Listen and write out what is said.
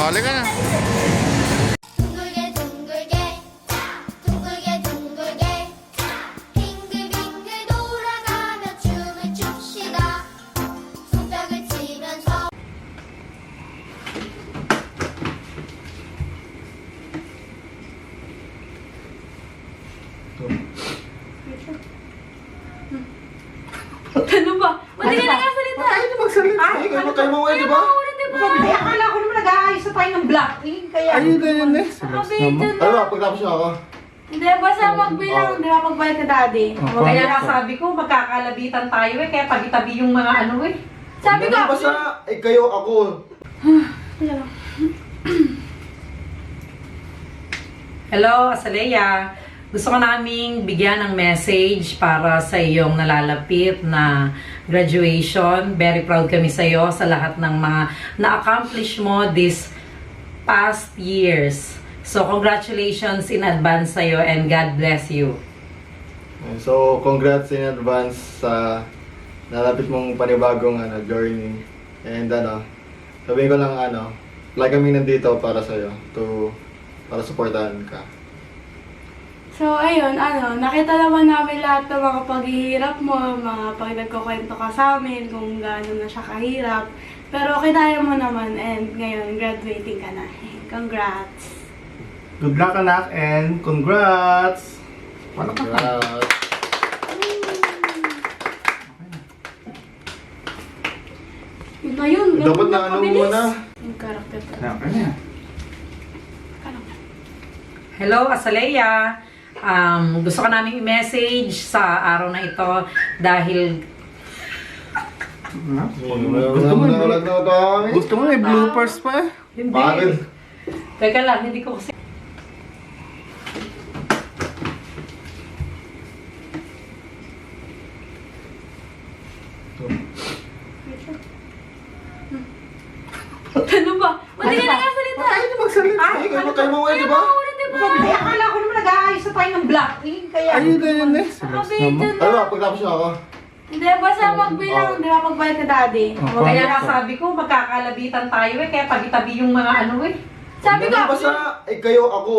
halika na. 둥글게 둥글게 둥글게 둥글게 빙글빙글 돌아가며 춤을 춥시다. 손뼉을 치면서 Ano ba? Hindi ka nakasalita. Ay, hindi magsalita. Ay, kayo ba kayo mga di ba? Ay, akala ko naman nag-aayos na tayo ng Blackpink. Kaya... Ayun na yun eh. Sabi, dyan Ano na. ba, pagtapos niyo ako? Hindi, basta magbilang. Hindi ka magbayad ka, daddy. Oh, Kaya paano nga to? sabi ko, magkakalabitan tayo eh. Kaya tabi-tabi yung mga ano eh. Sabi ko, Basta, kayo, ako. Hello, Azalea. Gusto ko naming bigyan ng message para sa iyong nalalapit na graduation. Very proud kami sa iyo sa lahat ng mga na-accomplish mo this past years. So, congratulations in advance sa iyo and God bless you. So, congrats in advance sa nalapit mong panibagong journey. And sabihin ko lang like kami nandito para sa'yo para supportahan ka. So, ayun, nakita naman namin lahat ng mga paghihirap mo, mga pag nagkukwento ka sa amin, kung gaano na siya kahirap. Pero kinaya mo naman, and ngayon, graduating ka na. Congrats! Good luck anak and congrats! Congrats! Yun na yun, Dapat ganun na kabilis. muna. Yung character pa. Okay na. Hello, Azalea. Gusto ko naming i-message sa araw na ito dahil Gusto mo may bloopers pa? hindi. Bakit? Teka lang, hindi ko kasi ano ba? Hindi ka nakasalita. Ay, hindi magsalita. Ay, kayo ba kayo mga di ba? Ay, akala ko naman nag-aayos na tayo ng Blackpink. Kaya... Ayun na yun eh. Sabi, dyan Ano na. ba, pagtapos niyo ako? Hindi, basta magbilang. Hindi ka magbayad ka, daddy. kaya nga sabi ko, magkakalabitan tayo eh. Kaya tabi-tabi yung mga ano eh. Sabi ko, Basta, kayo, ako.